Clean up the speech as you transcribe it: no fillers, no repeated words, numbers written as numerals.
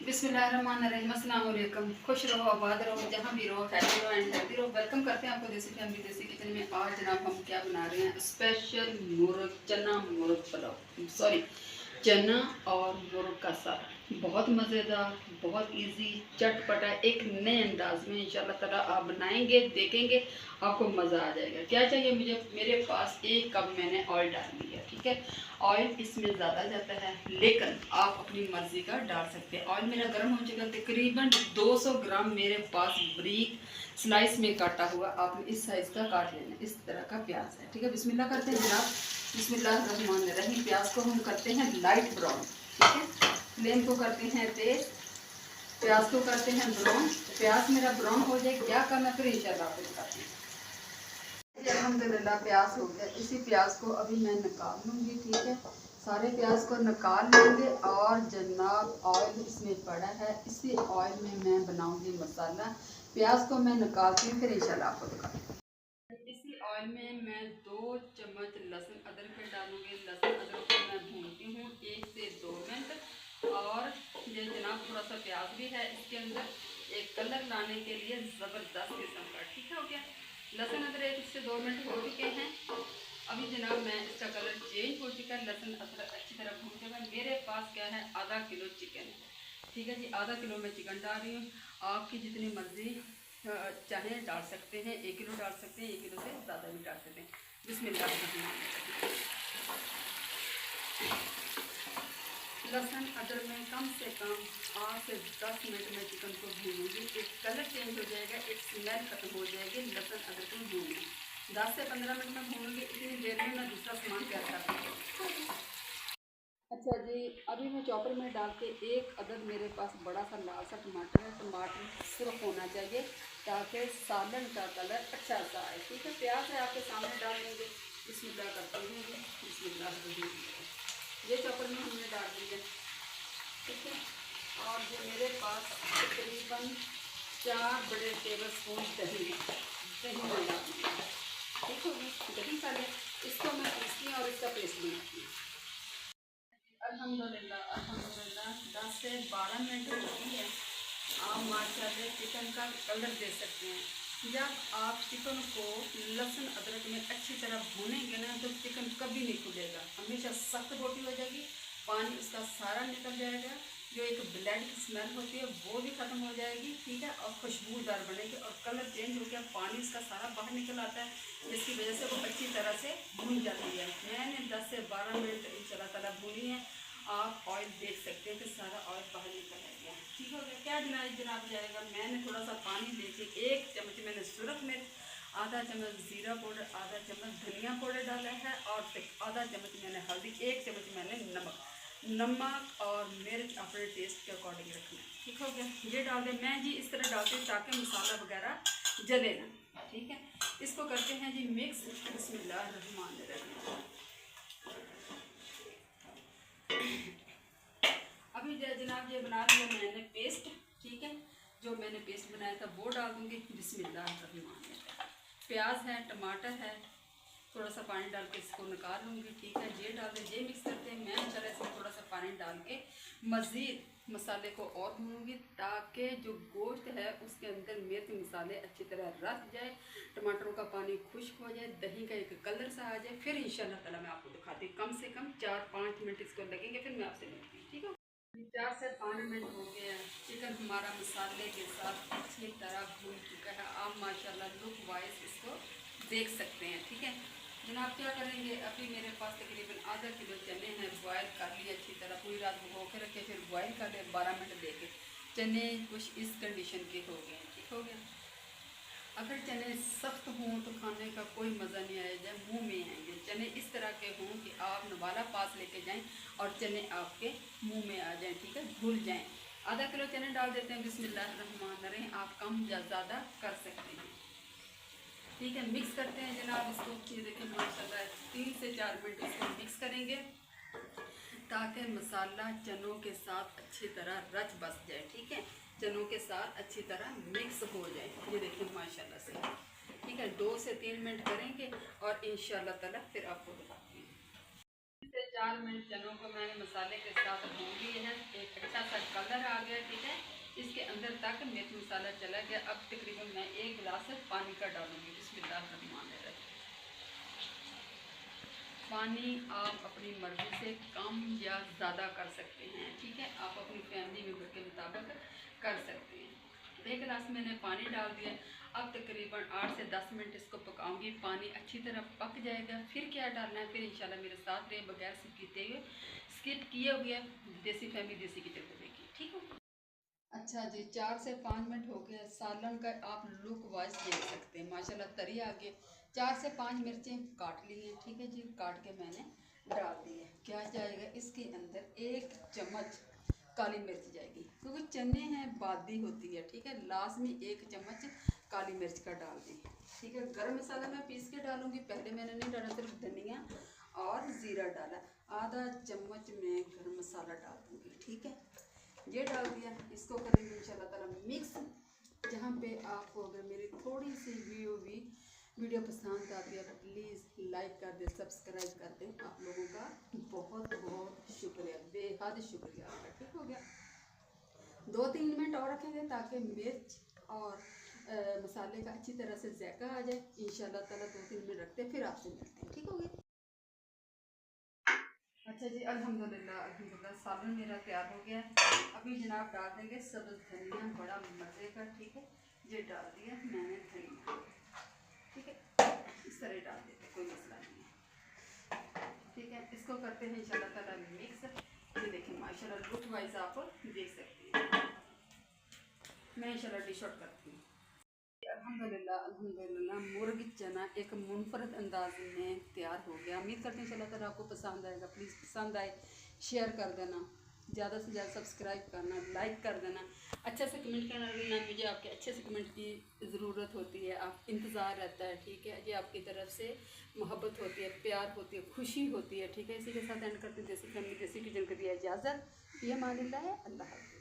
बिस्मिल्लाहिर्रहमानिर्रहीम, अस्सलाम वालेकुम। खुश रहो, आबाद रहो, जहाँ भी रहो, हैप्पी रहो एंड हेल्दी रहो। वेलकम करते हैं आपको देसी फैमिली देसी किचन में। आज जनाब हम क्या बना रहे हैं? स्पेशल मुर्ग चना मुर्ग पुलाव, सॉरी चना और मुर्ग का साग। बहुत मज़ेदार, बहुत इजी, चटपटा, एक नए अंदाज में इंशाल्लाह ताला आप बनाएंगे, देखेंगे, आपको मज़ा आ जाएगा। क्या चाहिए मुझे? मेरे पास 1 कप मैंने ऑयल डाल दिया, ठीक है। ऑयल इसमें ज़्यादा जाता है, लेकिन आप अपनी मर्ज़ी का डाल सकते हैं। ऑयल मेरा गर्म हो चुका, तकरीबन 200 ग्राम मेरे पास बारीक स्लाइस में काटा हुआ, आपने इस साइज़ का काट लेना। इस तरह का प्याज है, ठीक है। बिस्मिल्लाह करते हैं जनाब, बिस्मिल्लाहिर्रहमानिर्रहीम। प्याज को हम करते हैं लाइट ब्राउन, ठीक है। फ्लेम को करते हैं तेज, प्याज को करते हैं ब्राउन। प्याज मेरा ब्राउन हो जाए, क्या करना फिर इंशाल्लाह आपको दिखाते हैं। अल्हम्दुलिल्लाह प्याज हो गया। इसी प्याज को अभी मैं निकाल लूँगी, ठीक है। सारे प्याज को निकाल लेंगे और जनाब ऑयल इसमें पड़ा है, इसी ऑयल में मैं बनाऊँगी मसाला। प्याज को मैं निकालती हूँ, फिर इंशाल्लाह आपको दिखाती हूँ। इसी ऑयल में मैं 2 चम्मच लहसुन अदरक के डालूँगी। लहसुन अदरक को मैं भूनती हूँ 1 से 2 मिनट। और ये जनाब थोड़ा सा प्याज भी है इसके अंदर, एक कलर लाने के लिए ज़बरदस्त किस्म का, ठीक है। हो गया लहसुन अदरक, इससे 2 मिनट हो चुके हैं। अभी जनाब मैं इसका कलर चेंज हो चुका है, लहसुन अदरक अच्छी तरह भून चुका है। मेरे पास क्या है, आधा किलो चिकन है, ठीक है जी। आधा किलो मैं चिकन डाल रही हूँ। आपकी जितनी मर्ज़ी चाहे डाल सकते हैं, 1 किलो डाल सकते हैं, 1 किलो से ज़्यादा भी डाल सकते हैं। बिस्मिल्लाह। लहसुन अदरक में कम से कम 8 से 10 मिनट में चिकन को भूनूंगी। एक कलर चेंज हो जाएगा, एक स्मेल खत्म हो जाएगी लहसुन अदरक में भूनूंगी। 10 से 15 मिनट में भूनूंगी। इतनी देर में मैं दूसरा सामान तैयार कर दूँगी। अच्छा जी, अभी मैं चॉपर में डाल के, एक अदद मेरे पास बड़ा सा लाल सा टमाटर है। टमाटर सुर्ख होना चाहिए ताकि सालन का कलर अच्छा सा आए, ठीक है। प्याज है आपके सामने डाल देंगे। बिस्मिल्लाह करते हैं जी, बिस्मिल्लाह। ये चॉपर में हमने डाल दिया, ठीक है। और जो मेरे पास तकरीबन 4 बड़े टेबल स्पून दही है, दही में डाल दिया, ठीक है। दही का ले, इसको मैं पीसती हूँ और इसका पेस्ट बनाती हूँ। अल्हम्दुलिल्लाह अल्हम्दुलिल्लाह 10 से 12 मिनट होती है। आप माशाल्लाह चिकन का कलर दे सकते हैं। जब आप चिकन को लहसुन अदरक में अच्छी तरह भूनेंगे ना, तो चिकन कभी नहीं खुलेगा, हमेशा सख्त बोटी हो जाएगी, पानी उसका सारा निकल जाएगा, जो एक ब्लड की स्मेल होती है वो भी ख़त्म हो जाएगी, ठीक है। और खुशबूदार बनेगी और कलर चेंज हो गया, पानी उसका सारा बाहर निकल आता है, जिसकी वजह से वो अच्छी तरह से भून जाती है। मैंने 10 से 12 मिनट इंशाल्लाह ताला भूनी है। आप ऑयल देख सकते हैं कि सारा ऑयल बाहर निकल गया, ठीक हो गया। क्या जनाब जाएगा, मैंने थोड़ा सा पानी लेके 1 चम्मच मैंने सुरख मिर्च, आधा चम्मच ज़ीरा पाउडर, आधा चम्मच धनिया पाउडर डाला है, और आधा चम्मच मैंने हल्दी, 1 चम्मच मैंने नमक और मिर्च अपने टेस्ट के अकॉर्डिंग रखना है, ठीक हो गया। ये डाल दें, मैं जी इस तरह डालती हूँ ताकि मसाला वगैरह जले ना, ठीक है। इसको करते हैं जी मिक्स। बिस्मिल्लाहिर्रहमानिर्रहीम। अभी जनाब ये बना लिया मैंने पेस्ट, ठीक है। जो मैंने पेस्ट बनाया था वो डाल दूँगी। बिस्मिल्लाहिर्रहमानिर्रहीम। प्याज है, टमाटर है, थोड़ा सा पानी डाल के इसको निकाल लूँगी, ठीक है। ये डाल दें, ये मिक्स करते हैं। मैं चला इसमें थोड़ा सा पानी डाल के मज़ीद मसाले को और भूनूँगी ताकि जो गोश्त है उसके अंदर मिर्च मसाले अच्छी तरह रस जाए, टमाटरों का पानी खुश्क हो जाए, दही का एक कलर सा आ जाए, फिर इंशाल्लाह ताला मैं आपको दिखाती हूँ। कम से कम 4-5 मिनट इसको लगेंगे, फिर मैं आपसे मिलती हूँ, ठीक है। 4 से 5 मिनट हो गए हैं, चिकन हमारा मसाले के साथ अच्छी तरह भून चुका है। आप माशाल्लाह लुक वाइज इसको देख सकते हैं, ठीक है जनाब। क्या करेंगे, अभी मेरे पास तकरीबन आधा किलो चने हैं, बॉयल कर लिए अच्छी तरह, पूरी रात भिगो के रखे, फिर बॉयल कर ले 12 मिनट दे के। चने कुछ इस कंडीशन के हो गए हैं, ठीक हो गया। अगर चने सख्त हों तो खाने का कोई मज़ा नहीं आएगा, मुंह में आएंगे। चने इस तरह के हों कि आप नवाला पास लेके जाएं और चने आपके मुंह में आ जाएं, ठीक है, घुल जाएं। आधा किलो चने डाल देते हैं। बिस्मिल्लाहिर्रहमानिर्रहीम। आप कम या ज़्यादा कर सकते हैं, ठीक है। मिक्स करते हैं जनाब इसको। ये देखिए माशाल्लाह 3 से 4 मिनट इसको मिक्स करेंगे ताकि मसाला चनों के साथ अच्छी तरह रच बस जाए, ठीक है। चनों के साथ अच्छी तरह मिक्स हो जाए। ये देखिए माशाल्लाह से, ठीक है। 2 से 3 मिनट करेंगे और इंशाल्लाह ताला फिर आपको बताती हूँ। 3 से 4 मिनट चनों को मैंने मसाले के साथ भून लिए हैं, एक अच्छा सा कलर आ गया, ठीक अंदर तक मिर्च मसाला चला गया। अब तकरीबन मैं 1 गिलास पानी का डालूंगी। बिस्मिल्लाहिर्रहमानिर्रहीम। पानी आप अपनी मर्ज़ी से कम या ज़्यादा कर सकते हैं, ठीक है, आप अपनी फैमिली मेम्बर के मुताबिक कर सकते हैं। 1 गिलास मैंने पानी डाल दिया। अब तकरीबन 8 से 10 मिनट इसको पकाऊंगी। पानी अच्छी तरह पक जाएगा। फिर क्या डालना है, फिर इंशाल्लाह मेरे साथ रहे, बगैर स्किप किए हुए देसी फैमिली देसी किचन को देखिए, ठीक है। अच्छा जी, 4 से 5 मिनट हो गए। सालन का आप लुक वाइज देख सकते हैं, माशाल्लाह तरी आ गई। 4 से 5 मिर्चें काट ली हैं, ठीक है जी, काट के मैंने डाल दी है। क्या जाएगा इसके अंदर, 1 चम्मच काली मिर्च जाएगी, क्योंकि चने हैं बादी होती है, ठीक है। लास्ट में 1 चम्मच काली मिर्च का डाल दें, ठीक है। गरम मसाला मैं पीस के डालूंगी, पहले मैंने नहीं डाला, सिर्फ धनिया और ज़ीरा डाला। आधा चम्मच में गरम मसाला डाल दूँगी, ठीक है। ये डाल दिया, इसको करेंगे इंशाल्लाह ताला मिक्स। जहाँ पे आपको अगर मेरी थोड़ी सी वीडियो पसंद आती है तो प्लीज़ लाइक कर दें, सब्सक्राइब कर दें। आप लोगों का बहुत बहुत शुक्रिया, बेहद शुक्रिया आपका, ठीक हो गया। 2-3 मिनट और रखेंगे ताकि मिर्च और मसाले का अच्छी तरह से जायका आ जाए। इंशाल्लाह ताला 2-3 मिनट रखते हैं, फिर आपसे मिलते हैं, ठीक हो गया। अच्छा जी, अल्हम्दुलिल्लाह सालन मेरा तैयार हो गया है। अभी जनाब डाल देंगे सब्ज़ धनिया, बड़ा मज़े का, ठीक है। ये डाल दिया मैंने धनिया, ठीक है, इस तरह डाल देते, कोई मसला नहीं है, ठीक है। इसको करते हैं इंशाल्लाह ताला मिक्स। ये देखिए माशाल्लाह लुक वाइज आप देख सकते हैं। मैं इंशाल्लाह डिश आउट करती हूँ। अल्हम्दुलिल्लाह मुर्ग चना एक मुनफरद अंदाज में तैयार हो गया। उम्मीद करते हैं इंशाल्लाह ताला आपको पसंद आएगा। प्लीज़ पसंद आए शेयर कर देना, ज़्यादा से ज़्यादा सब्सक्राइब करना, लाइक कर देना, अच्छा से कमेंट करना। मुझे आपके अच्छे से कमेंट की ज़रूरत होती है, आप इंतज़ार रहता है, ठीक है। ये आपकी तरफ से मोहब्बत होती है, प्यार होती है, खुशी होती है, ठीक है। इसी के साथ एंड करते हैं देसी फैमिली देसी किचन को दिया इजाज़त। ये मान है, अल्लाह हाफ़िज़।